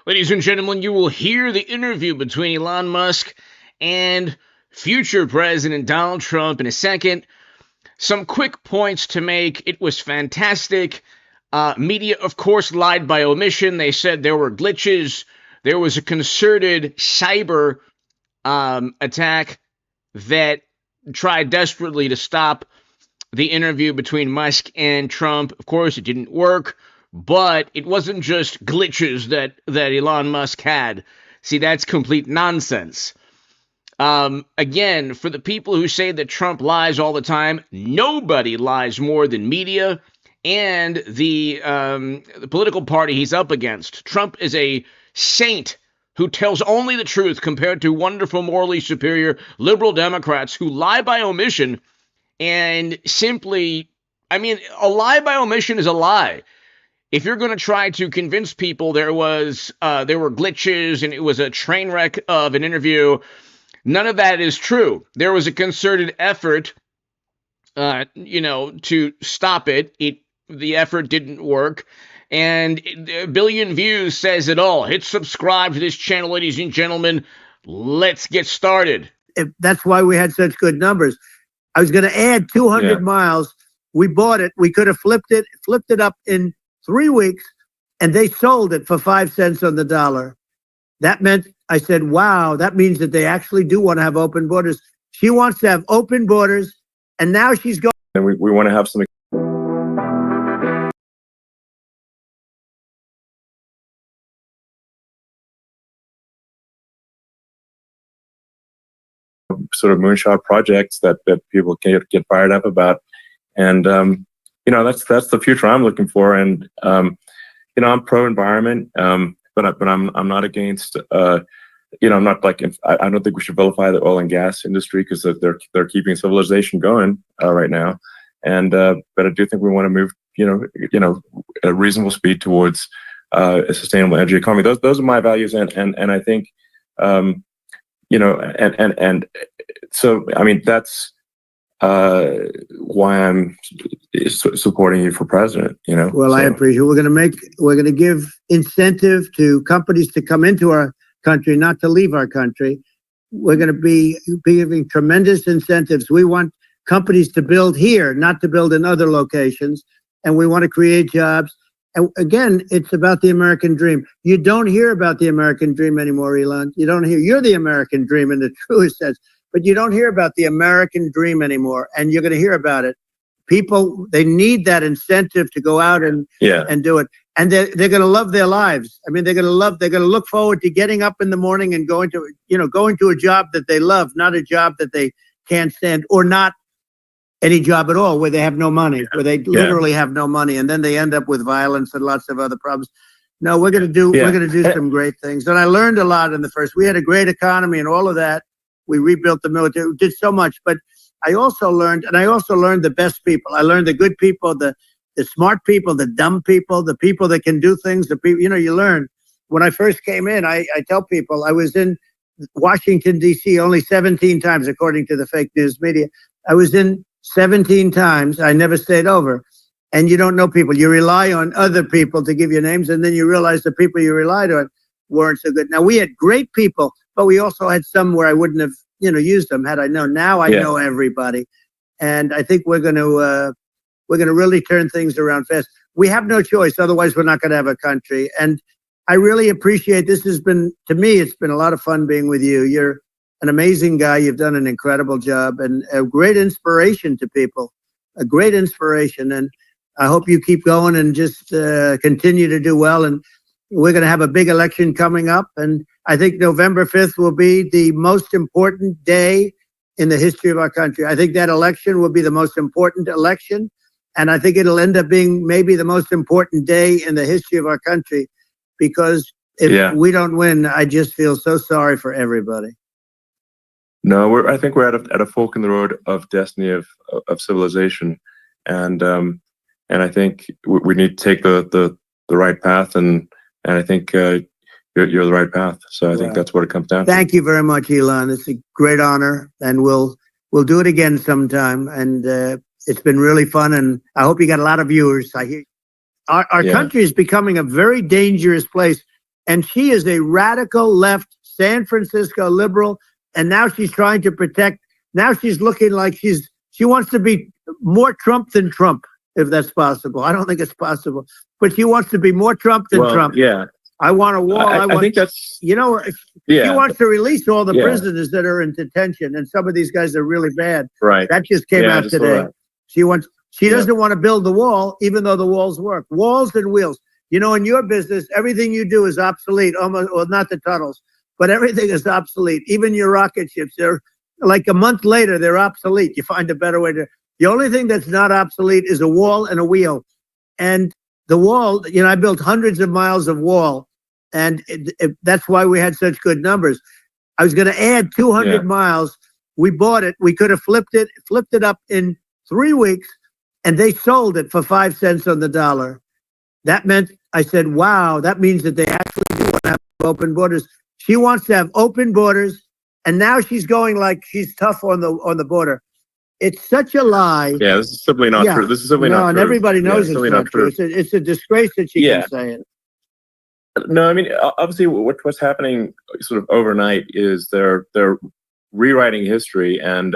Ladies and gentlemen, you will hear the interview between Elon Musk and future President Donald Trump in a second. Some quick points to make. It was fantastic. Media, of course, lied by omission. They said there were glitches. There was a concerted cyber attack that tried desperately to stop the interview between Musk and Trump. Of course, it didn't work, but it wasn't just glitches that Elon Musk had. See, that's complete nonsense. Again, for the people who say that Trump lies all the time, nobody lies more than media and the political party he's up against. Trump is a saint who tells only the truth compared to wonderful, morally superior liberal Democrats who lie by omission and simply, a lie by omission is a lie. If you're going to try to convince people there were glitches and it was a train wreck of an interview, none of that is true. There was a concerted effort, to stop it. The effort didn't work. And a billion views says it all. Hit subscribe to this channel, ladies and gentlemen. Let's get started. That's why we had such good numbers. I was going to add 200 miles. We bought it. We could have flipped it up in 3 weeks, and they sold it for 5 cents on the dollar. That meant, I said, wow, that means that they actually do want to have open borders. She wants to have open borders, and now she's going. And we want to have some sort of moonshot projects that people can get fired up about. And, that's the future I'm looking for. And, I'm pro-environment, but I'm not against, I'm not like, I don't think we should vilify the oil and gas industry because they're keeping civilization going right now. And, but I do think we want to move, at a reasonable speed towards a sustainable energy economy. Those are my values. And I think, so, that's why I'm supporting you for president, Well, so. I appreciate it. We're going to give incentive to companies to come into our country, not to leave our country. We're going to be giving tremendous incentives. We want companies to build here, not to build in other locations. And we want to create jobs. And again, it's about the American dream. You don't hear about the American dream anymore, Elon. You don't hear. You're the American dream in the truest sense, but you don't hear about the American dream anymore. And you're going to hear about it. People, they need that incentive to go out and do it. And they're going to love their lives. They're going to look forward to getting up in the morning and going to a job that they love, not a job that they can't stand, or not any job at all where they have no money, where they literally have no money, and then they end up with violence and lots of other problems. No, we're going to do some great things. And I learned a lot in the first. We had a great economy and all of that. We rebuilt the military. We did so much, but I also learned the best people. I learned the good people, the smart people, the dumb people, the people that can do things. The people, you learn. When I first came in, I tell people I was in Washington D.C. only 17 times, according to the fake news media. I was in 17 times. I never stayed over. And you don't know people. You rely on other people to give you names, and then you realize the people you relied on weren't so good. Now, we had great people, but we also had some where I wouldn't have, used them had I known. Now I know everybody. And I think we're going to really turn things around fast. We have no choice. Otherwise, we're not going to have a country. And I really appreciate this. To me, it's been a lot of fun being with you. You're an amazing guy. You've done an incredible job and a great inspiration to people, a great inspiration. And I hope you keep going and just continue to do well. And we're going to have a big election coming up. And I think November 5th will be the most important day in the history of our country. I think that election will be the most important election. And I think it'll end up being maybe the most important day in the history of our country, because if we don't win, I just feel so sorry for everybody. No, I think we're at a fork in the road of destiny of civilization, and I think we need to take the right path, and I think you're the right path. So I think that's what it comes down to. Thank you very much, Elon. It's a great honor, and we'll do it again sometime. And it's been really fun, and I hope you got a lot of viewers. I hear our country is becoming a very dangerous place. And she is a radical left San Francisco liberal. And now she's trying to protect. Now she's looking like she wants to be more Trump than Trump, if that's possible. I don't think it's possible, but she wants to be more Trump than Trump. Yeah. I want a wall. I think that's, she wants to release all the prisoners that are in detention, and some of these guys are really bad. Right. That just came out today. She doesn't want to build the wall, even though the walls work. Walls and wheels. You know, in your business, everything you do is obsolete, almost, well, not the tunnels, but everything is obsolete. Even your rocket ships, they're like a month later, they're obsolete. You find a better way to. The only thing that's not obsolete is a wall and a wheel. And the wall, you know, I built hundreds of miles of wall, and that's why we had such good numbers. I was going to add 200 miles. We bought it. We could have flipped it up in 3 weeks, and they sold it for 5 cents on the dollar. That meant, I said, wow, that means that they actually do want to have open borders. She wants to have open borders, and now she's going like she's tough on the border. It's such a lie. Yeah, this is simply not true. This is simply not true. And everybody knows it's not true. It's a disgrace that she can say it. No, I mean, obviously, what's happening sort of overnight is they're rewriting history and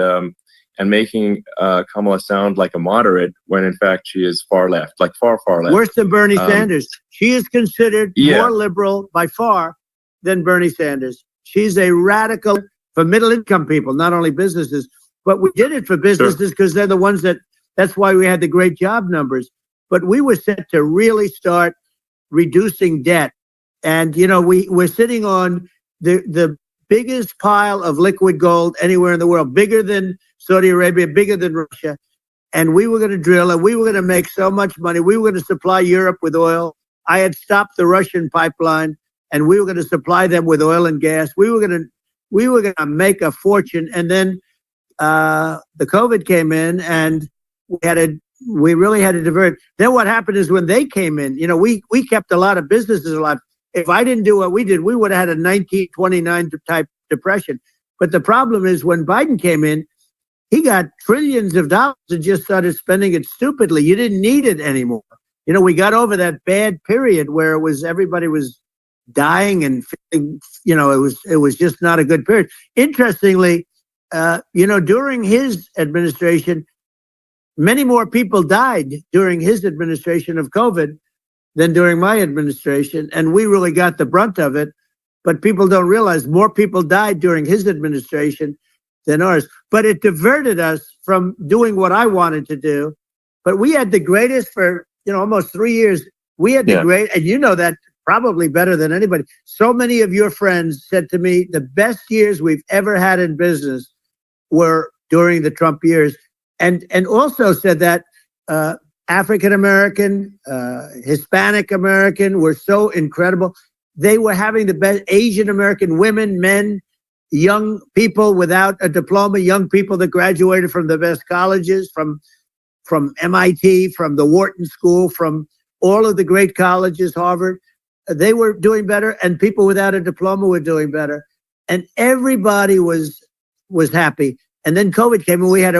making Kamala sound like a moderate when in fact she is far left, like far left. Worse than Bernie Sanders. She is considered more liberal by far than Bernie Sanders. She's a radical for middle income people, not only businesses. But we did it for businesses because they're the ones that's why we had the great job numbers. But we were set to really start reducing debt. And, you know, we're sitting on the biggest pile of liquid gold anywhere in the world, bigger than Saudi Arabia, bigger than Russia. And we were going to drill, and we were going to make so much money. We were going to supply Europe with oil. I had stopped the Russian pipeline, and we were going to supply them with oil and gas. We were going to make a fortune. And then the COVID came in, and we really had to divert. Then what happened is when they came in, you know, we kept a lot of businesses alive. If I didn't do what we did, we would have had a 1929 type depression. But the problem is when Biden came in, he got trillions of dollars and just started spending it stupidly. You didn't need it anymore. You know, we got over that bad period where everybody was dying and, you know, it was just not a good period. Interestingly, you know, during his administration, many more people died during his administration of COVID than during my administration. And we really got the brunt of it. But people don't realize more people died during his administration than ours. But it diverted us from doing what I wanted to do. But we had the greatest for, you know, almost 3 years. We had the great, and you know that probably better than anybody. So many of your friends said to me, the best years we've ever had in business were during the Trump years, and also said that African American, Hispanic American were so incredible. They were having the best. Asian American women, men, young people without a diploma, young people that graduated from the best colleges, from MIT, from the Wharton School, from all of the great colleges, Harvard. They were doing better, and people without a diploma were doing better, and everybody was happy. And then COVID came, and we had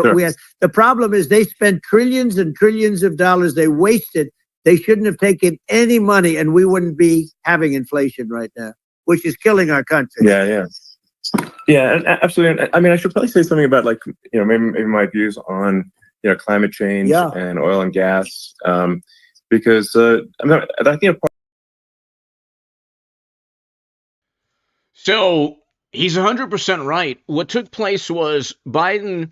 the problem is they spent trillions and trillions of dollars. They wasted. They shouldn't have taken any money, and we wouldn't be having inflation right now, which is killing our country. Yeah, and absolutely. I mean, I should probably say something about, like, you know, maybe my views on, you know, climate change and oil and gas, because I think. So he's 100% right. What took place was Biden,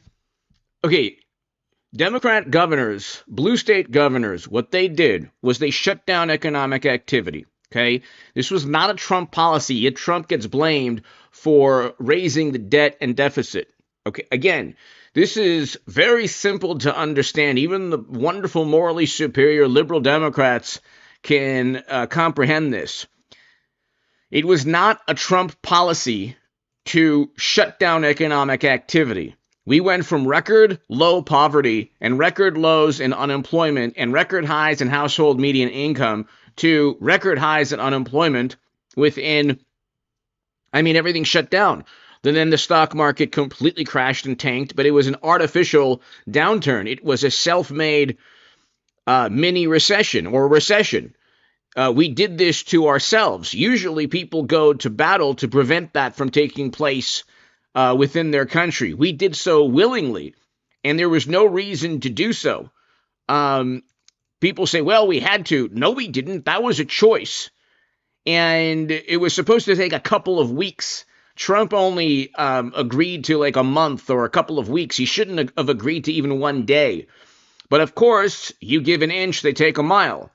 Democrat governors, blue state governors, what they did was they shut down economic activity. Okay, this was not a Trump policy, yet Trump gets blamed for raising the debt and deficit. Okay, again, this is very simple to understand. Even the wonderful, morally superior liberal Democrats can comprehend this. It was not a Trump policy to shut down economic activity. We went from record low poverty and record lows in unemployment and record highs in household median income to record highs in unemployment within, everything shut down. Then the stock market completely crashed and tanked, but it was an artificial downturn. It was a self-made mini recession or recession. We did this to ourselves. Usually people go to battle to prevent that from taking place within their country. We did so willingly, and there was no reason to do so. People say, well, we had to. No, we didn't. That was a choice. And it was supposed to take a couple of weeks. Trump only agreed to like a month or a couple of weeks. He shouldn't have agreed to even 1 day. But of course, you give an inch, they take a mile.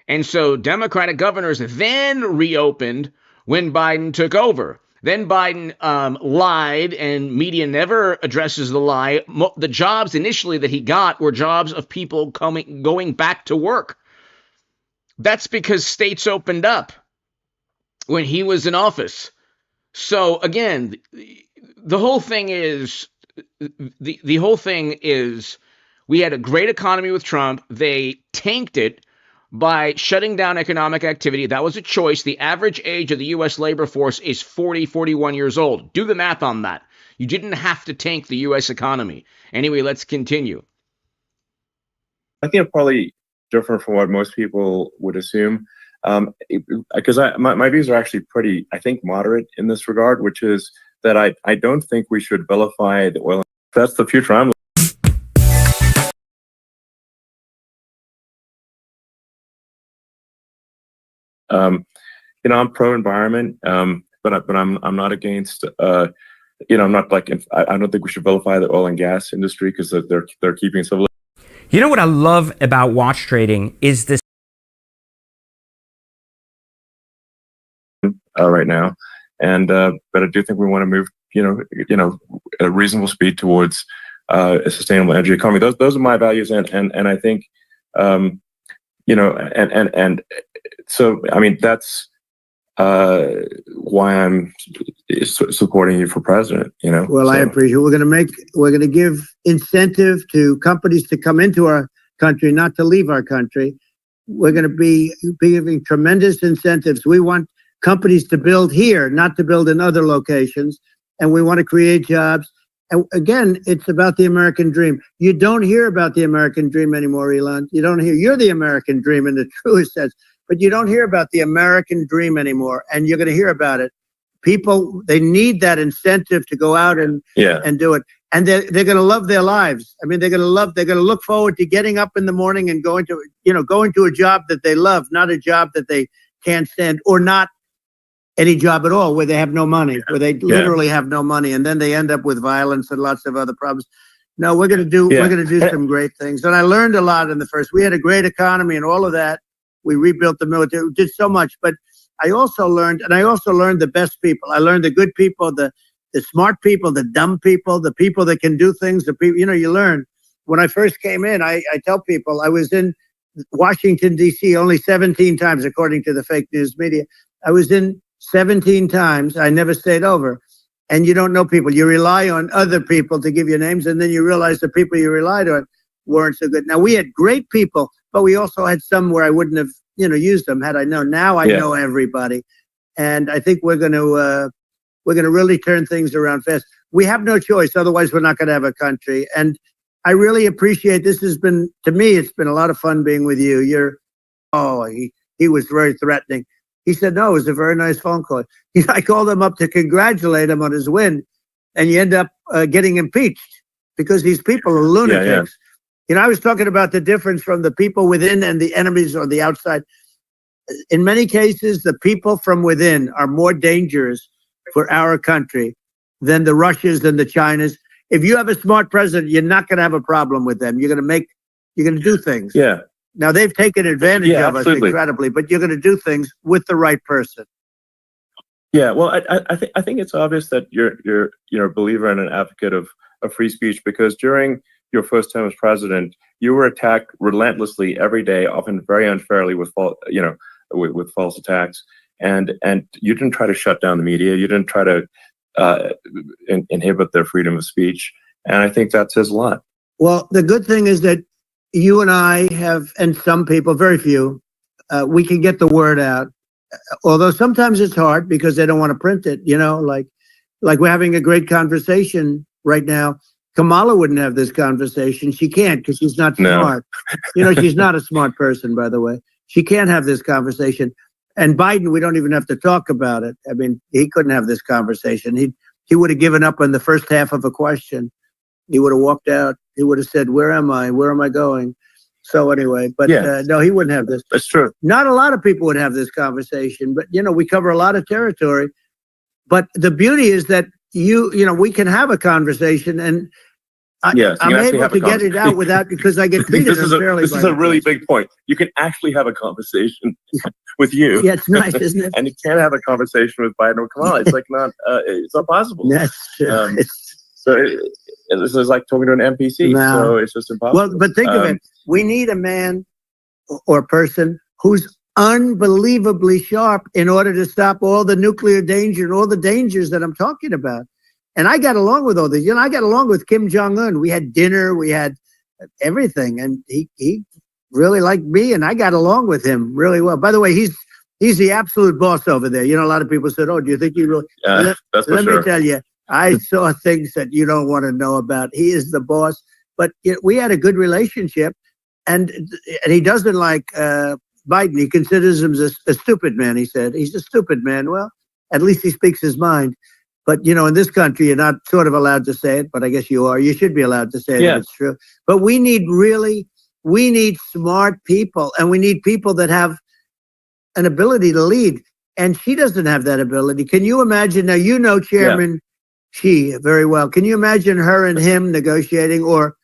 And so Democratic governors then reopened when Biden took over. Then Biden lied, and media never addresses the lie. The jobs initially that he got were jobs of people going back to work. That's because states opened up when he was in office. So again, the whole thing is we had a great economy with Trump. They tanked it by shutting down economic activity. That was a choice. The average age of the U.S. labor force is 41 years old. Do the math on that. You didn't have to tank the U.S. economy. Anyway, let's continue. I think it's probably different from what most people would assume, because my views are actually pretty, I think, moderate in this regard, which is that I don't think we should vilify the oil. That's the future I'm I'm pro-environment, but I'm not against. I'm not like I don't think we should vilify the oil and gas industry because they're keeping civil. You know what I love about watch trading is this right now, and but I do think we want to move at a reasonable speed towards a sustainable energy economy. Those are my values, and I think and so I mean that's why I'm supporting you for president. Well, so. I appreciate it. We're going to give incentive to companies to come into our country, not to leave our country. We're going to be giving tremendous incentives. We want companies to build here, not to build in other locations, and we want to create jobs. And again, it's about the American dream. You don't hear about the American dream anymore, Elon. You don't hear. You're the American dream in the truest sense, but you don't hear about the American dream anymore, and you're going to hear about it. People, they need that incentive to go out and do it, and they're going to love their lives. I mean, they're going to look forward to getting up in the morning and going to a job that they love, not a job that they can't stand, or not any job at all where they have no money, where they literally have no money, and then they end up with violence and lots of other problems. No, we're going to do some great things, and I learned a lot in the first. We had a great economy and all of that. We rebuilt the military, we did so much, but I also learned the best people. I learned the good people, the smart people, the dumb people, the people that can do things. The people, you learn. When I first came in, I tell people I was in Washington, D.C. only 17 times, according to the fake news media. I was in 17 times. I never stayed over. And you don't know people. You rely on other people to give you names, and then you realize the people you relied on weren't so good. Now, we had great people, but we also had some where I wouldn't have used them had I known. Now I know everybody, and I think we're going to really turn things around fast. We have no choice, otherwise we're not going to have a country. And I really appreciate this. Has been, to me, it's been a lot of fun being with you. He was very threatening. He said no, it was a very nice phone call. I called him up to congratulate him on his win, and you end up getting impeached because these people are lunatics. I was talking about the difference from the people within and the enemies on the outside. In many cases, the people from within are more dangerous for our country than the Russias and the Chinas. If you have a smart president, you're not going to have a problem with them. You're going to do things. Yeah. Now, they've taken advantage of us incredibly, but you're going to do things with the right person. Yeah. Well, I think it's obvious that you're a believer and an advocate of free speech, because during your first term as president, you were attacked relentlessly every day, often very unfairly with false attacks, and you didn't try to shut down the media. You didn't try to inhibit their freedom of speech, and I think that says a lot. Well, the good thing is that you and I have, and some people, very few, we can get the word out. Although sometimes it's hard because they don't want to print it. Like we're having a great conversation right now. Kamala wouldn't have this conversation. She can't because she's not smart. She's not a smart person, by the way. She can't have this conversation. And Biden, we don't even have to talk about it. I mean, he couldn't have this conversation. He would have given up on the first half of a question. He would have walked out. He would have said, "Where am I? Where am I going?" So anyway, but no, he wouldn't have this. That's true. Not a lot of people would have this conversation, but we cover a lot of territory. But the beauty is that we can have a conversation, and I'm able to get it out without, because I get treated unfairly. This is a really big point. You can actually have a conversation with you. Yeah, it's nice, isn't it? And you can't have a conversation with Biden or Kamala. It's like it's not possible. That's so this is like talking to an NPC. No. So it's just impossible. Well, but think of it. We need a man or person who's unbelievably sharp in order to stop all the nuclear danger and all the dangers that I'm talking about. And I got along with all these. I got along with Kim Jong-un. We had dinner. We had everything. And he really liked me, and I got along with him really well. By the way, he's the absolute boss over there. A lot of people said, "Oh, do you think you really?" That's for Let sure. me tell you, I saw things that you don't want to know about. He is the boss. But we had a good relationship, and he doesn't like Biden. He considers him a stupid man. He said he's a stupid man. Well, at least he speaks his mind. But, in this country, you're not sort of allowed to say it, but I guess you are. You should be allowed to say it if it's true. But we need smart people, and we need people that have an ability to lead. And she doesn't have that ability. Can you imagine? Now, Chairman Xi very well. Can you imagine her and him negotiating, or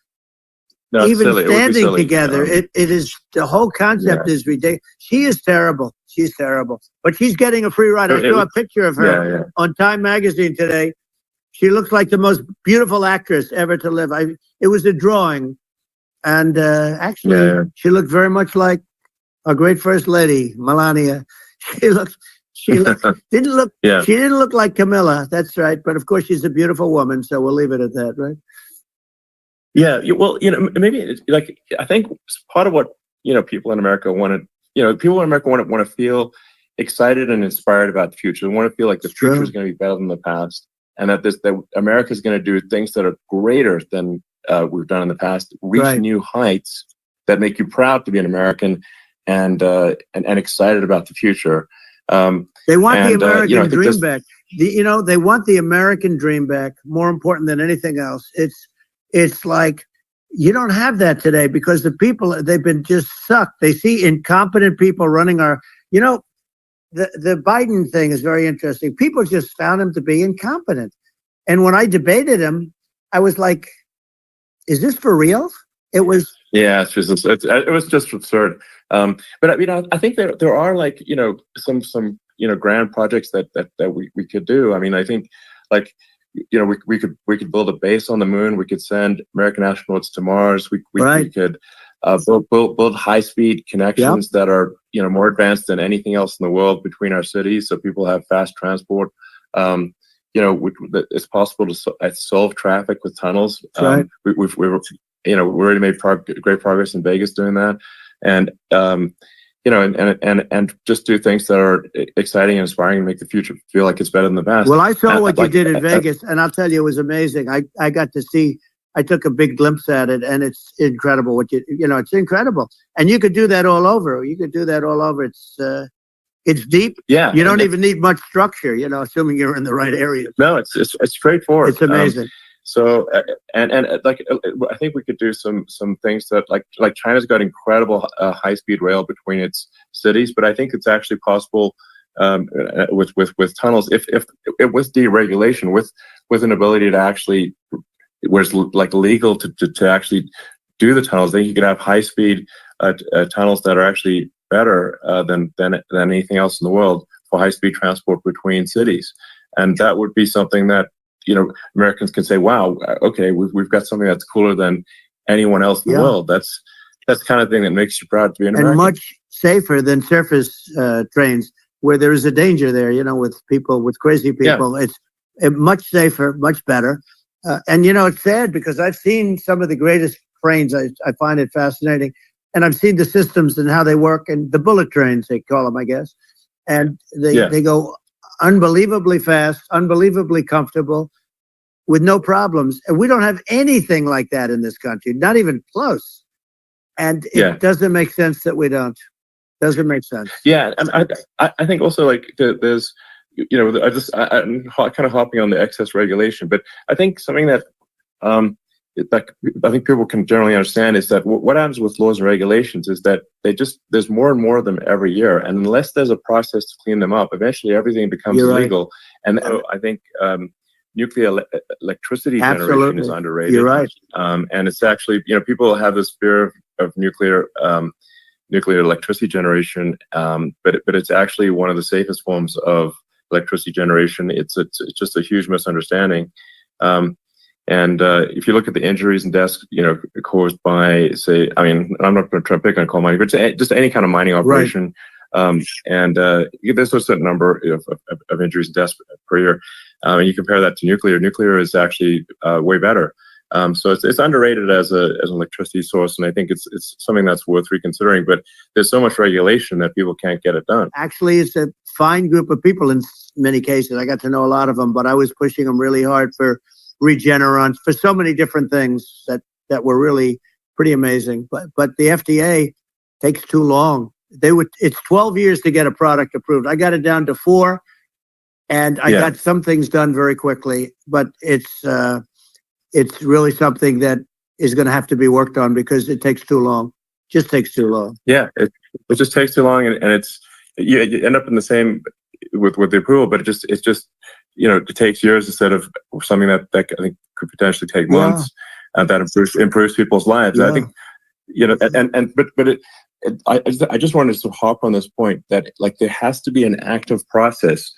even standing together? It is, the whole concept is ridiculous. She is terrible. She's terrible. But she's getting a free ride. I saw a picture of her on Time Magazine today. She looks like the most beautiful actress ever to live. It was a drawing. And actually, she looked very much like our great First Lady, Melania. She didn't look like Camilla. That's right. But of course, she's a beautiful woman. So we'll leave it at that, right? Yeah. Well, maybe it's like, I think part of what, people in America want to feel excited and inspired about the future. They want to feel like the future is going to be better than the past, and that America is going to do things that are greater than we've done in the past, reach new heights that make you proud to be an American, and excited about the future. They want the American dream back. They want the American dream back. More important than anything else. It's like, you don't have that today, because the people, they've been just sucked. They see incompetent people running our, the Biden thing is very interesting. People just found him to be incompetent. And when I debated him, I was like, is this for real? It was. Yeah, it was just absurd. But I think there are some grand projects that we could do. I mean, I think we could build a base on the moon. We could send American astronauts to Mars. We could build high-speed connections that are more advanced than anything else in the world between our cities, so people have fast transport. It's possible to solve traffic with tunnels. We've already made great progress in Vegas doing that, and and just do things that are exciting and inspiring and make the future feel like it's better than the past. Well, I saw what you did in Vegas, and I'll tell you, it was amazing. I got to see. I took a big glimpse at it, and it's incredible. It's incredible, and you could do that all over. It's deep. Yeah, you don't even need much structure. Assuming you're in the right area. No, it's straightforward. It's amazing. So I think we could do some things that like China's got incredible high-speed rail between its cities, but I think it's actually possible with tunnels if with deregulation, with an ability to actually, where it's legal to actually do the tunnels. Then you could have high-speed tunnels that are actually better than anything else in the world for high-speed transport between cities, and that would be something that Americans can say, "Wow, okay, we've got something that's cooler than anyone else in the world." That's the kind of thing that makes you proud to be an American. And much safer than surface trains, where there is a danger there. With crazy people, it's much safer, much better. And it's sad, because I've seen some of the greatest trains. I find it fascinating, and I've seen the systems and how they work, and the bullet trains they call them, I guess, and they go unbelievably fast, unbelievably comfortable, with no problems. And we don't have anything like that in this country, not even close. And it doesn't make sense that we don't. Doesn't make sense. Yeah, and I think also like there's, I'm kind of hopping on the excess regulation, but I think something that that I think people can generally understand is that what happens with laws and regulations is that there's more and more of them every year, and unless there's a process to clean them up, eventually everything becomes illegal. And I think nuclear electricity generation is underrated. You're right. And it's actually, people have this fear of nuclear electricity generation, but it's actually one of the safest forms of electricity generation. It's just a huge misunderstanding. And if you look at the injuries and deaths, caused by, say, I mean, I'm not going to try to pick on coal mining, but just any kind of mining operation. And there's a certain number of injuries and deaths per year. And you compare that to nuclear. Nuclear is actually way better. So it's underrated as an electricity source, and I think it's something that's worth reconsidering. But there's so much regulation that people can't get it done. Actually, it's a fine group of people in many cases. I got to know a lot of them, but I was pushing them really hard for regenerants, for so many different things that were really pretty amazing. But the FDA takes too long. It's 12 years to get a product approved. I got it down to 4, and I got some things done very quickly. But it's really something that is going to have to be worked on because it takes too long. Just takes too long. Yeah, it just takes too long, and it's you end up in the same with the approval, but it just it takes years instead of something that I think could potentially take months, and that improves people's lives. I think I just wanted to hop on this point that like there has to be an active process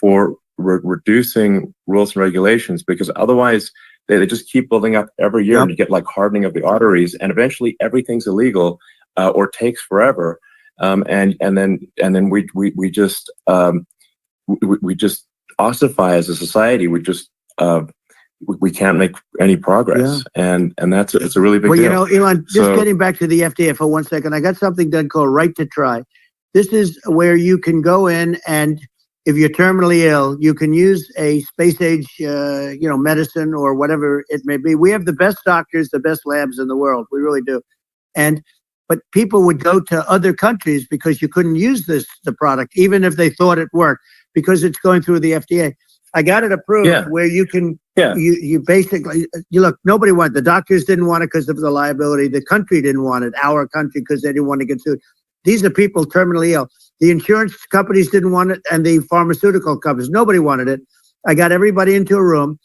for reducing rules and regulations, because otherwise they just keep building up every year, and you get like hardening of the arteries, and eventually everything's illegal or takes forever, and then we just ossify as a society. We can't make any progress, and it's a really big deal. Elon, just getting back to the FDA for 1 second, I got something done called Right to Try. This is where you can go in, and if you're terminally ill, you can use a space age, medicine or whatever it may be. We have the best doctors, the best labs in the world. We really do. But people would go to other countries because you couldn't use the product, even if they thought it worked, because it's going through the FDA. I got it approved where you can, you basically, look, nobody wanted, the doctors didn't want it because of the liability. The country didn't want it, our country, because they didn't want to get sued. These are people terminally ill. The insurance companies didn't want it, and the pharmaceutical companies, nobody wanted it. I got everybody into a room,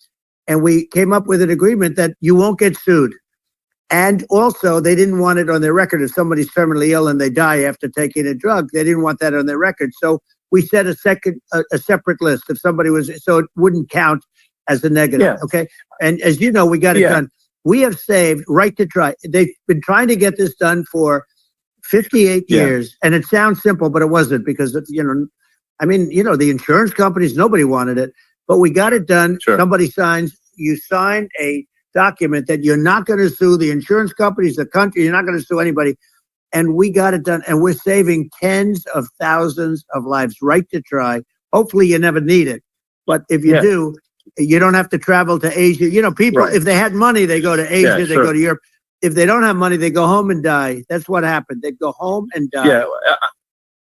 and we came up with an agreement that you won't get sued. And also, they didn't want it on their record. If somebody's terminally ill and they die after taking a drug, they didn't want that on their record. So we set a separate list if somebody was, so it wouldn't count as a negative. Okay. And as you know, we got it done. We have saved Right to Try. They've been trying to get this done for 58 years. And it sounds simple, but it wasn't, because, the insurance companies, nobody wanted it, but we got it done. Sure. Somebody signs, you sign a document that you're not going to sue the insurance companies, the country, you're not going to sue anybody. And we got it done, and we're saving tens of thousands of lives. Right to Try. Hopefully you never need it, but if you do, you don't have to travel to Asia. People, if they had money, they go to Asia, they go to Europe. If they don't have money, they go home and die. That's what happened. They'd go home and die. Yeah.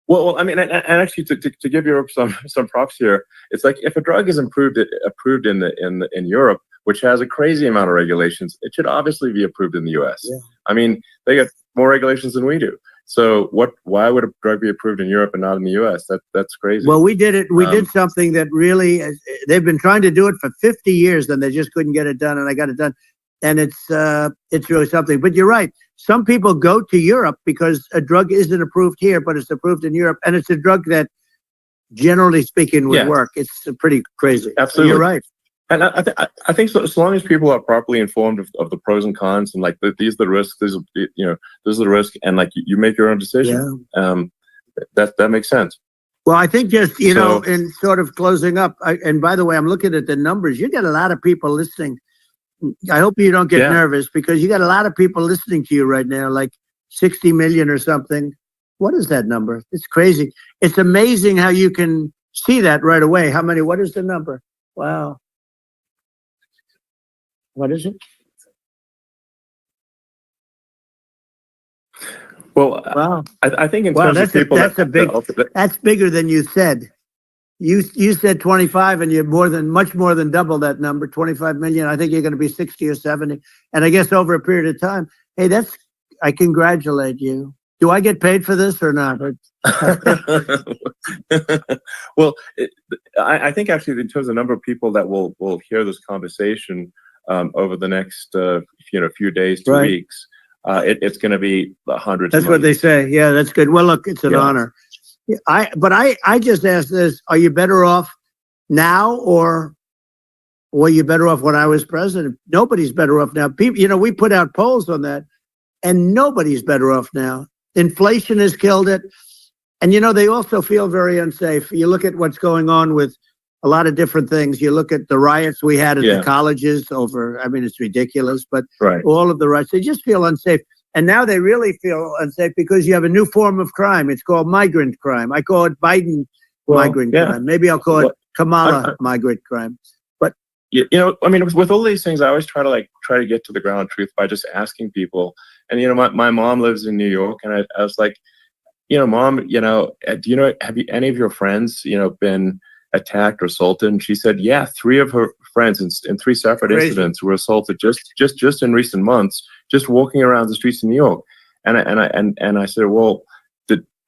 Well, I mean, and actually, to give Europe some props here, it's like if a drug is approved in Europe, which has a crazy amount of regulations, it should obviously be approved in the U.S. Yeah. I mean, they got more regulations than we do. So why would a drug be approved in Europe and not in the U.S.? That's crazy. Well, we did it. We did something that really, they've been trying to do it for 50 years, and they just couldn't get it done, and I got it done. And it's really something. But you're right. Some people go to Europe because a drug isn't approved here, but it's approved in Europe, and it's a drug that, generally speaking, would work. It's pretty crazy. Absolutely. You're right. And I think so, as long as people are properly informed of the pros and cons, and like these are the risks, this is the risk, and like you make your own decision. That makes sense. Well, I think just in sort of closing up, and by the way, I'm looking at the numbers. You got a lot of people listening. I hope you don't get nervous, because you got a lot of people listening to you right now, like 60 million or something. What is that number? It's crazy. It's amazing how you can see that right away. How many? What is the number? Wow. What is it? Well, Wow. I think in Wow, terms of people that's bigger than you said. You said 25 and you're much more than double that number, 25 million. I think you're going to be 60 or 70. And I guess over a period of time, hey, I congratulate you. Do I get paid for this or not? Well, I think actually in terms of the number of people that will hear this conversation over the next few days to weeks, it's going to be hundreds. That's what they say. Yeah, that's good. Well, look, it's an honor. I just asked this: are you better off now, or were you better off when I was president? Nobody's better off now. People, we put out polls on that, and nobody's better off now. Inflation has killed it. And, they also feel very unsafe. You look at what's going on with a lot of different things. You look at the riots we had at the colleges over, it's ridiculous, but all of the riots, they just feel unsafe. And now they really feel unsafe because you have a new form of crime. It's called migrant crime. I call it Biden migrant crime. Maybe I'll call it Kamala migrant crime. But, with all these things, I always try to get to the ground truth by just asking people. And, my mom lives in New York, and I was like, Mom, have any of your friends, been attacked or assaulted? And she said, yeah, 3 of her friends in 3 separate incidents were assaulted just in recent months, just walking around the streets of New York. And I said, well,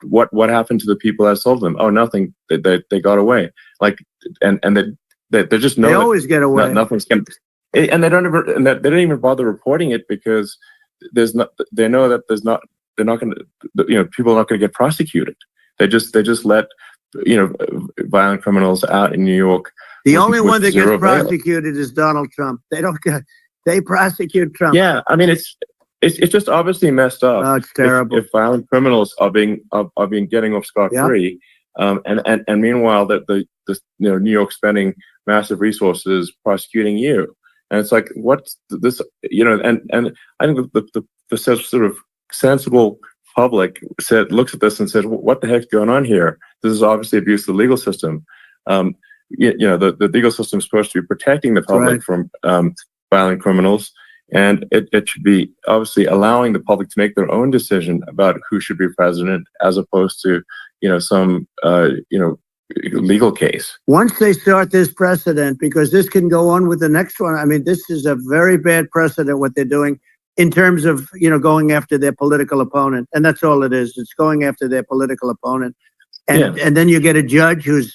what happened to the people that assaulted them? Oh, nothing. They got away. They just know they always get away. Nothing's going. And they don't even bother reporting it because they know that they're not going to, people are not going to get prosecuted. They just let, violent criminals out in New York. The only one that gets prosecuted is Donald Trump. They prosecute Trump. Yeah, it's just obviously messed up. Oh, it's terrible. If violent criminals are being getting off scot-free, and meanwhile the New York spending massive resources prosecuting you, and it's like what's this? And I think the sort of sensible public looks at this and says, what the heck's going on here? This is obviously abuse of the legal system. The legal system is supposed to be protecting the public from violent criminals, and it should be obviously allowing the public to make their own decision about who should be president, as opposed to some legal case. Once they start this precedent, because this can go on with the next one. This is a very bad precedent what they're doing. In terms of, going after their political opponent. And that's all it is. It's going after their political opponent. And then you get a judge who's,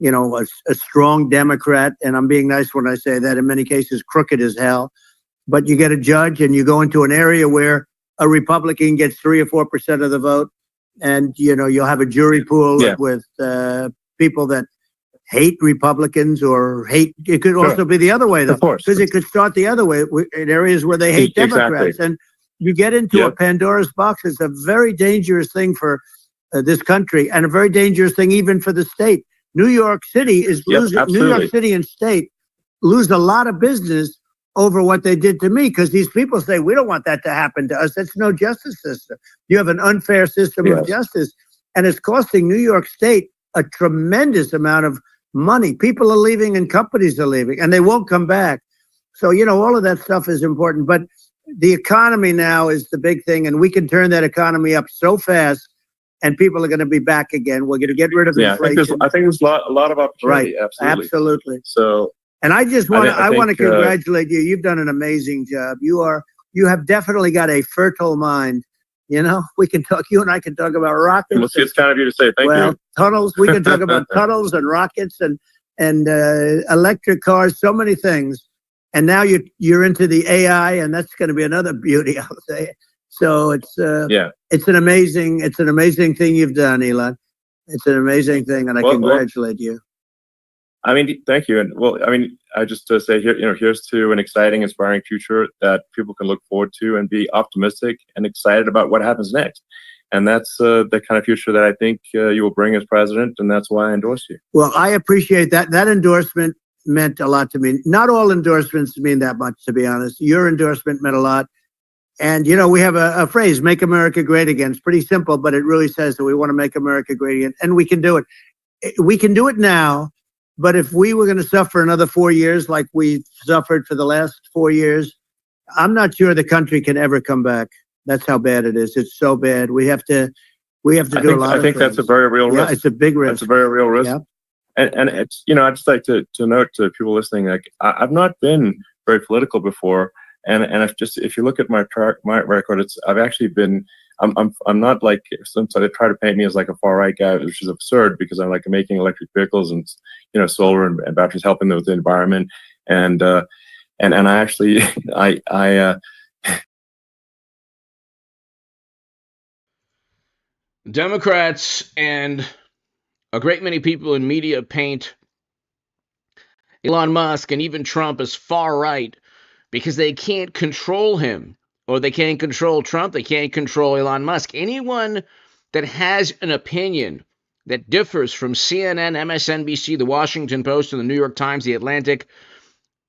a strong Democrat. And I'm being nice when I say that, in many cases, crooked as hell. But you get a judge and you go into an area where a Republican gets 3 or 4% of the vote. And, you'll have a jury pool with people that hate Republicans or hate. It could also be the other way, though, because it could start the other way in areas where they hate Democrats. And you get into a Pandora's box. It's a very dangerous thing for this country, and a very dangerous thing even for the state. New York City is losing. New York City and state lose a lot of business over what they did to me, because these people say, we don't want that to happen to us. That's no justice system. You have an unfair system of justice, and it's costing New York State a tremendous amount of money. People are leaving and companies are leaving, and they won't come back. So, all of that stuff is important. But the economy now is the big thing, and we can turn that economy up so fast, and people are going to be back again. We're going to get rid of inflation. I think there's a lot of opportunity. Right. Absolutely. So, and I just want to congratulate you. You've done an amazing job. You have definitely got a fertile mind. We can talk. You and I can talk about rockets. Well, it's kind of you to say. Thank you. Tunnels. We can talk about tunnels and rockets and electric cars. So many things. And now you're into the AI, and that's going to be another beauty, I'll say. So it's an amazing thing you've done, Elon. It's an amazing thing, and I congratulate you. Thank you. And I just say here, here's to an exciting, inspiring future that people can look forward to and be optimistic and excited about what happens next. And that's the kind of future that I think you will bring as president, and that's why I endorse you. Well, I appreciate that. That endorsement meant a lot to me. Not all endorsements mean that much, to be honest. Your endorsement meant a lot. And, we have a phrase, make America great again. It's pretty simple, but it really says that we want to make America great again. And we can do it. We can do it now. But if we were going to suffer another 4 years like we suffered for the last 4 years, I'm not sure the country can ever come back. That's how bad it is. It's so bad. We have to do a lot of things. I think that's a very real risk. Yeah, it's a big risk. That's a very real risk. Yeah. And it's, I'd just like to note to people listening, like I've not been very political before, and if you look at my record, I've actually been. I'm not like some, so they try to paint me as like a far right guy, which is absurd because I'm like making electric vehicles and solar and batteries, helping them with the environment, and I actually I Democrats and a great many people in media paint Elon Musk and even Trump as far right because they can't control him, or they can't control Trump, they can't control Elon Musk. Anyone that has an opinion that differs from CNN, MSNBC, The Washington Post, and The New York Times, The Atlantic,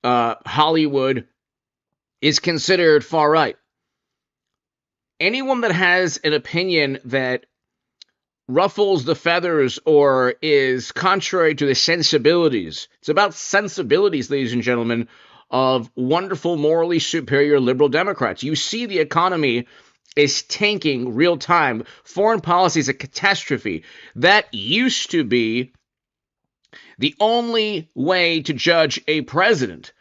Hollywood, is considered far right. Anyone that has an opinion that ruffles the feathers or is contrary to the sensibilities. It's about sensibilities, ladies and gentlemen, of wonderful, morally superior liberal Democrats. You see the economy is tanking real time. Foreign policy is a catastrophe. That used to be the only way to judge a president.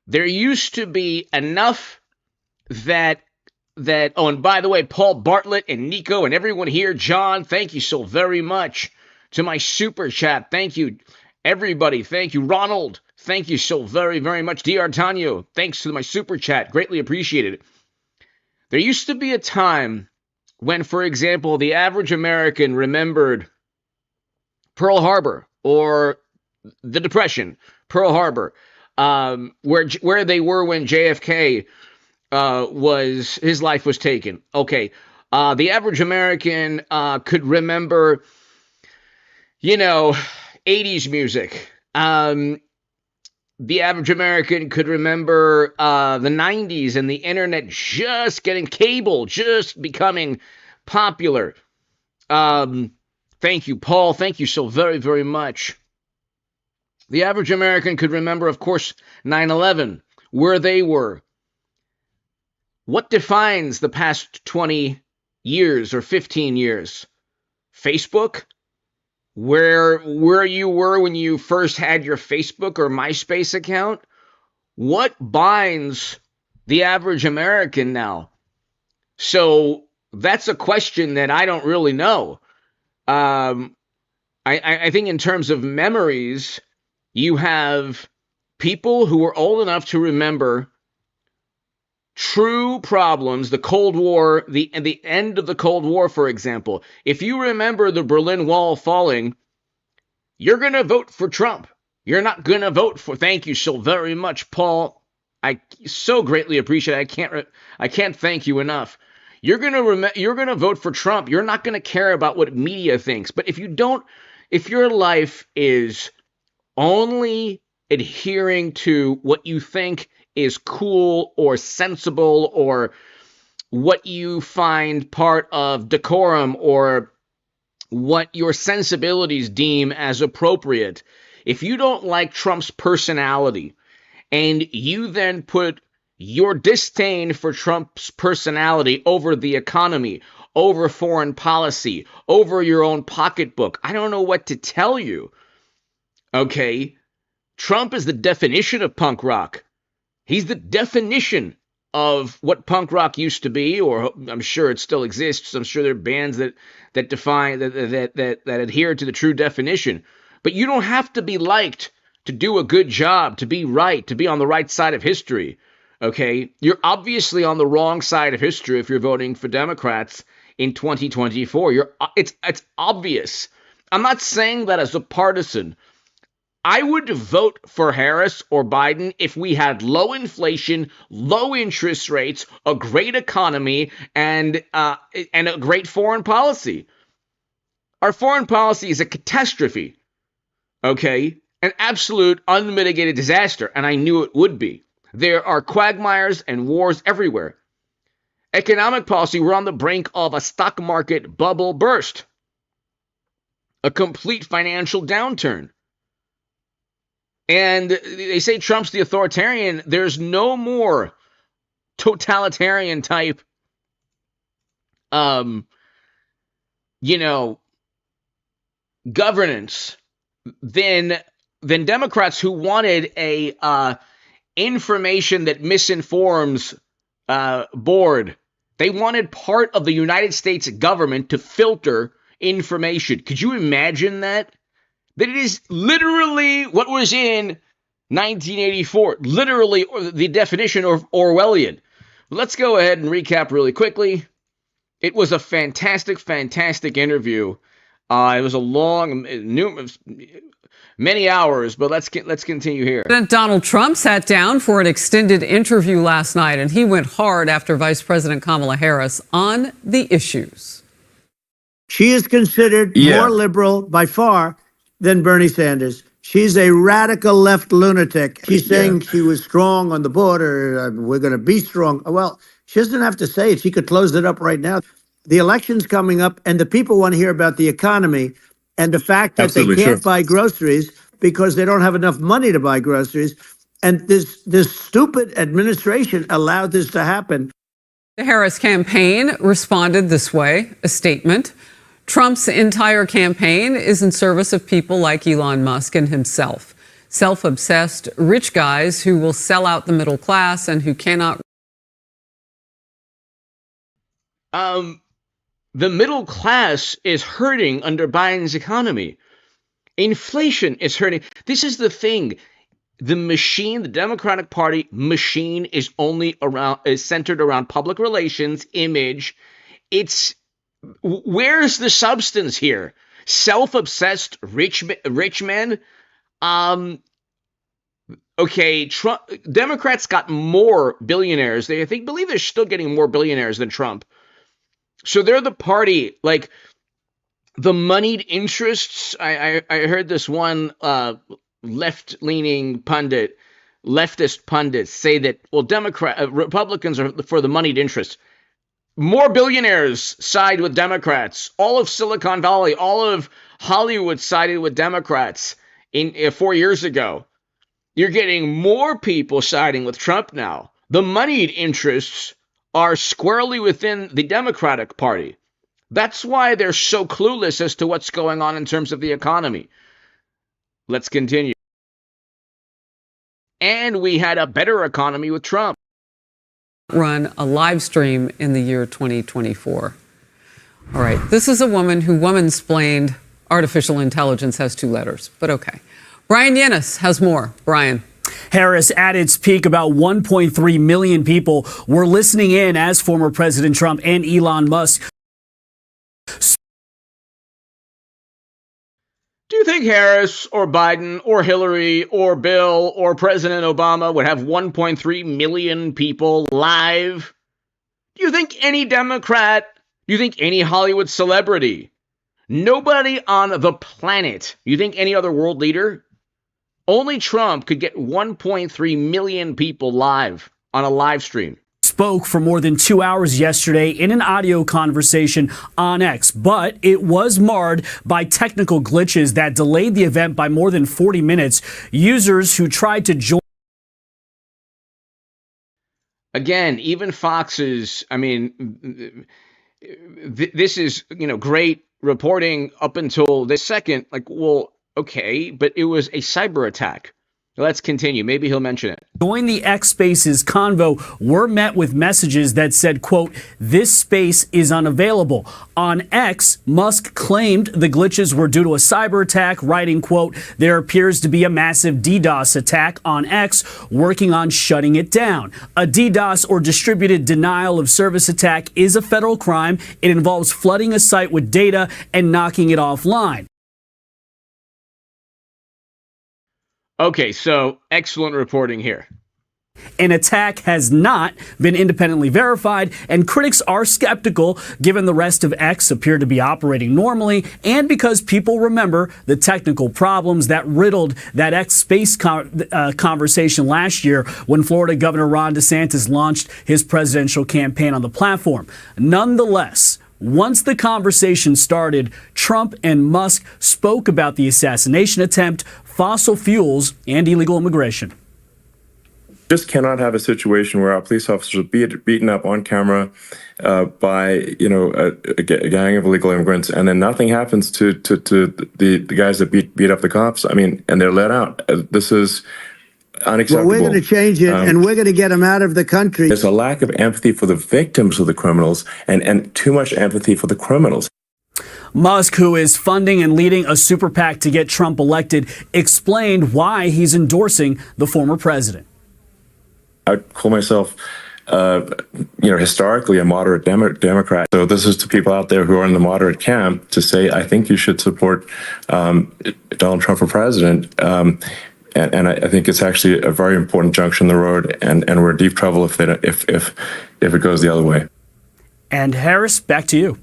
There used to be enough that oh, and by the way, Paul Bartlett and Nico and everyone here, John, thank you so very much to my super chat. Thank you, everybody. Thank you, Ronald. Thank you so very, very much. D'Artagnan, thanks to my super chat. Greatly appreciated. There used to be a time when, for example, the average American remembered Pearl Harbor or the Depression, Pearl Harbor, where they were when JFK his life was taken. Okay. The average American could remember, 80s music. The average American could remember the 90s and the internet just getting cable, just becoming popular. Thank you, Paul. Thank you so very, very much. The average American could remember, of course, 9/11, where they were. What defines the past 20 years or 15 years? Facebook? Where you were when you first had your Facebook or MySpace account? What binds the average American now? So that's a question that I don't really know. I think in terms of memories, you have people who are old enough to remember true problems, the Cold War, the end of the Cold War, for example. If you remember the Berlin Wall falling, you're going to vote for Trump. You're not going to vote for, thank you so very much, Paul. I so greatly appreciate it. I can't thank you enough. You're going to vote for Trump. You're not going to care about what media thinks. But if your life is only adhering to what you think is cool or sensible or what you find part of decorum or what your sensibilities deem as appropriate. If you don't like Trump's personality and you then put your disdain for Trump's personality over the economy, over foreign policy, over your own pocketbook, I don't know what to tell you. Okay? Trump is the definition of punk rock. He's the definition of what punk rock used to be, or I'm sure it still exists. I'm sure there are bands that define that adhere to the true definition. But you don't have to be liked to do a good job, to be right, to be on the right side of history. Okay, you're obviously on the wrong side of history if you're voting for Democrats in 2024. It's obvious. I'm not saying that as a partisan. I would vote for Harris or Biden if we had low inflation, low interest rates, a great economy, and a great foreign policy. Our foreign policy is a catastrophe, okay? An absolute unmitigated disaster, and I knew it would be. There are quagmires and wars everywhere. Economic policy, we're on the brink of a stock market bubble burst. A complete financial downturn. And they say Trump's the authoritarian. There's no more totalitarian type um, you know, governance than Democrats who wanted a information that misinforms board. They wanted part of the United States government to filter information. Could you imagine that? That it is literally what was in 1984, literally the definition of Orwellian. Let's go ahead and recap really quickly. It was a fantastic, fantastic interview. It was a long, many hours, but let's continue here. President Donald Trump sat down for an extended interview last night, and he went hard after Vice President Kamala Harris on the issues. She is considered more liberal by far than Bernie Sanders. She's a radical left lunatic. She's saying she was strong on the border. We're going to be strong. Well, she doesn't have to say it. She could close it up right now. The election's coming up, and the people want to hear about the economy and the fact that they can't buy groceries because they don't have enough money to buy groceries. And this stupid administration allowed this to happen. The Harris campaign responded this way, a statement. Trump's entire campaign is in service of people like Elon Musk and himself, self-obsessed rich guys who will sell out the middle class and who cannot. The middle class is hurting under Biden's economy. Inflation is hurting. This is the thing. The machine, the Democratic Party machine is centered around public relations, image. Where's the substance here? Self-obsessed rich men. Okay, Democrats got more billionaires. They believe they're still getting more billionaires than Trump. So they're the party, like the moneyed interests. I heard this one left-leaning leftist pundit say that, well, Republicans are for the moneyed interests. More billionaires side with Democrats. All of Silicon Valley, all of Hollywood sided with Democrats 4 years ago. You're getting more people siding with Trump now. The moneyed interests are squarely within the Democratic Party. That's why they're so clueless as to what's going on in terms of the economy. Let's continue. And we had a better economy with Trump. Run a live stream in the year 2024. All right, this is a woman who woman-splained artificial intelligence has 2 letters, but okay. Brian Yennis has more. Brian. Harris, at its peak, about 1.3 million people were listening in as former President Trump and Elon Musk. Do you think Harris or Biden or Hillary or Bill or President Obama would have 1.3 million people live? Do you think any Democrat, do you think any Hollywood celebrity, nobody on the planet, you think any other world leader? Only Trump could get 1.3 million people live on a live stream. Spoke for more than 2 hours yesterday in an audio conversation on X, but it was marred by technical glitches that delayed the event by more than 40 minutes. Users who tried to join. Again, even Fox's, this is, great reporting up until this second. Like, well, okay, but it was a cyber attack. Let's continue. Maybe he'll mention it. Join the X Spaces convo were met with messages that said, quote, "This space is unavailable." On X, Musk claimed the glitches were due to a cyber attack, writing, quote, "There appears to be a massive DDoS attack on X, working on shutting it down. A DDoS, or distributed denial of service attack, is a federal crime. It involves flooding a site with data and knocking it offline." Okay, so excellent reporting here. An attack has not been independently verified, and critics are skeptical given the rest of X appeared to be operating normally, and because people remember the technical problems that riddled that X space conversation last year when Florida Governor Ron DeSantis launched his presidential campaign on the platform. Nonetheless, once the conversation started, Trump and Musk spoke about the assassination attempt, fossil fuels, and illegal immigration. just cannot have a situation where our police officers are beaten up on camera by a gang of illegal immigrants, and then nothing happens to the guys that beat up the cops. I mean, and they're let out. This is unacceptable. Well, we're going to change it, and we're going to get them out of the country. There's a lack of empathy for the victims of the criminals, and too much empathy for the criminals. Musk, who is funding and leading a super PAC to get Trump elected, explained why he's endorsing the former president. I call myself, historically a moderate Democrat. So this is to people out there who are in the moderate camp to say, I think you should support Donald Trump for president. And I think it's actually a very important junction in the road, and we're in deep trouble if it goes the other way. And Harris, back to you.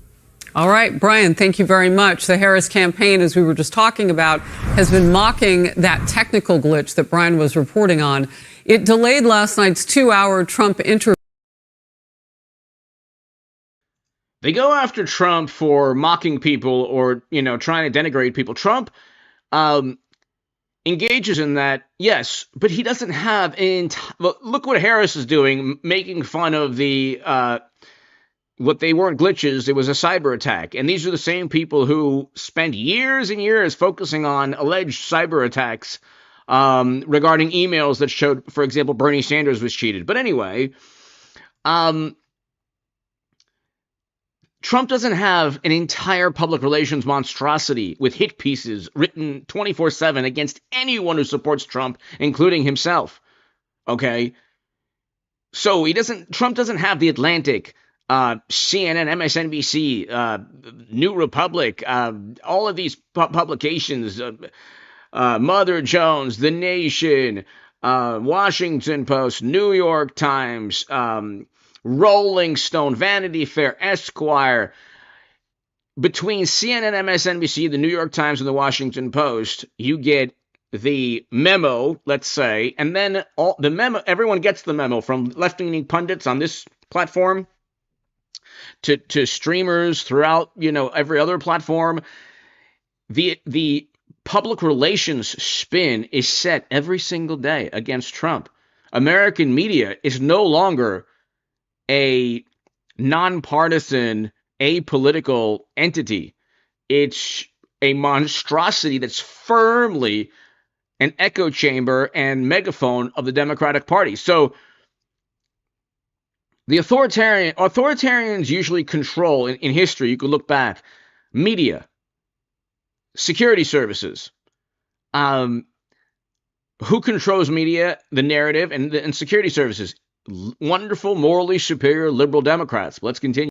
All right, Brian, thank you very much. The Harris campaign, as we were just talking about, has been mocking that technical glitch that Brian was reporting on. It delayed last night's 2-hour Trump interview. They go after Trump for mocking people or, trying to denigrate people. Trump engages in that, yes, but he doesn't have look what Harris is doing, making fun of the what they weren't glitches, it was a cyber attack. And these are the same people who spent years and years focusing on alleged cyber attacks regarding emails that showed, for example, Bernie Sanders was cheated. But anyway, Trump doesn't have an entire public relations monstrosity with hit pieces written 24/7 against anyone who supports Trump, including himself. Okay? So Trump doesn't have the Atlantic, CNN, MSNBC, New Republic, all of these publications, Mother Jones, The Nation, Washington Post, New York Times, Rolling Stone, Vanity Fair, Esquire. Between CNN, MSNBC, the New York Times, and the Washington Post, you get the memo, let's say, and then the memo, everyone gets the memo, from left-leaning pundits on this platform to streamers throughout, every other platform. The public relations spin is set every single day against Trump. American media is no longer a nonpartisan, apolitical entity. It's a monstrosity that's firmly an echo chamber and megaphone of the Democratic Party. So the authoritarians usually control, in history, you could look back, media, security services. Who controls media, the narrative, and security services? Wonderful, morally superior liberal Democrats. Let's continue.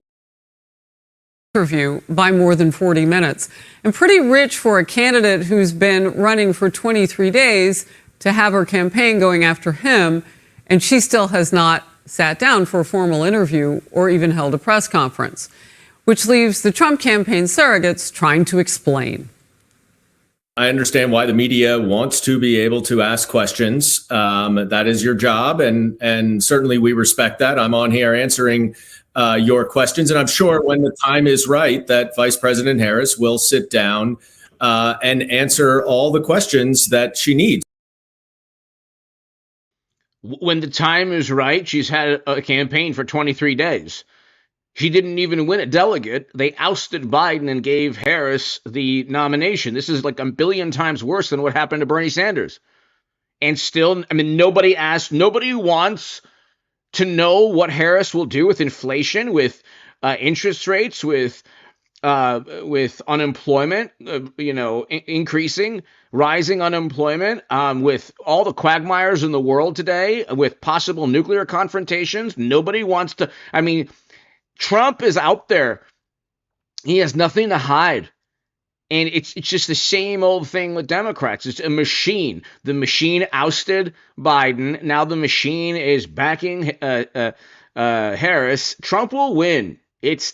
Interview by more than 40 minutes, and pretty rich for a candidate who's been running for 23 days to have her campaign going after him, and she still has not sat down for a formal interview or even held a press conference, which leaves the Trump campaign surrogates trying to explain. I understand why the media wants to be able to ask questions. That is your job, and certainly we respect that. I'm on here answering your questions, and I'm sure when the time is right that Vice President Harris will sit down and answer all the questions that she needs. When the time is right, she's had a campaign for 23 days. She didn't even win a delegate. They ousted Biden and gave Harris the nomination. This is like a billion times worse than what happened to Bernie Sanders. And still, nobody wants to know what Harris will do with inflation, with interest rates, with unemployment, increasing, rising unemployment, with all the quagmires in the world today, with possible nuclear confrontations. Nobody wants to. Trump is out there. He has nothing to hide. And it's just the same old thing with Democrats. It's a machine. The machine ousted Biden. Now the machine is backing Harris. Trump will win. It's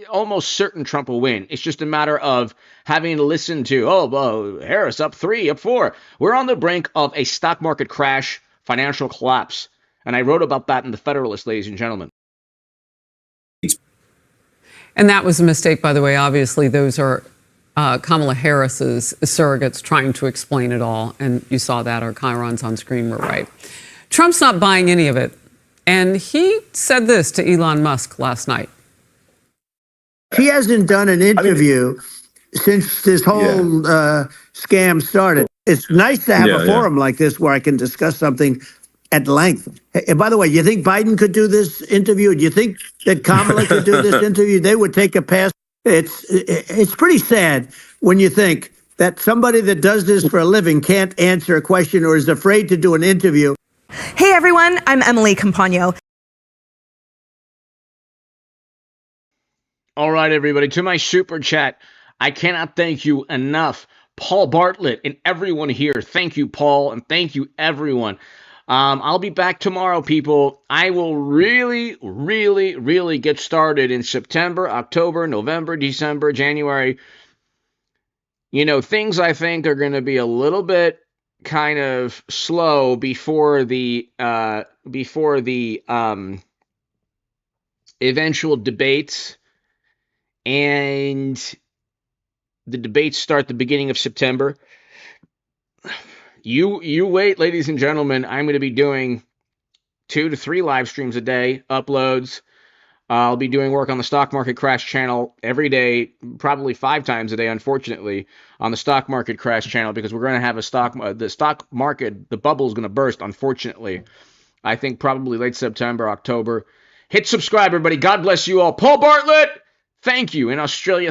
almost certain Trump will win. It's just a matter of having to listen to, Harris up 3, up 4. We're on the brink of a stock market crash, financial collapse. And I wrote about that in The Federalist, ladies and gentlemen. And that was a mistake, by the way. Obviously, those are Kamala Harris's surrogates trying to explain it all. And you saw that. Our chyrons on screen were right. Trump's not buying any of it. And he said this to Elon Musk last night. He hasn't done an interview since this whole scam started. It's nice to have a forum like this where I can discuss something at length. And by the way, you think Biden could do this interview? Do you think that Kamala could do this interview? They would take a pass. It's pretty sad when you think that somebody that does this for a living can't answer a question or is afraid to do an interview. Hey everyone, I'm Emily Campagno. All right, everybody, to my super chat, I cannot thank you enough. Paul Bartlett and everyone here, thank you, Paul, and thank you, everyone. I'll be back tomorrow, people. I will really, really, really get started in September, October, November, December, January. You know, things I think are going to be a little bit kind of slow before the eventual debates, and the debates start the beginning of September. You wait, ladies and gentlemen. I'm going to be doing 2 to 3 live streams a day, uploads. I'll be doing work on the Stock Market Crash channel every day, probably 5 times a day, unfortunately, on the Stock Market Crash channel, because we're going to have the stock market, the bubble is going to burst, unfortunately. I think probably late September, October. Hit subscribe, everybody. God bless you all. Paul Bartlett, thank you. In Australia,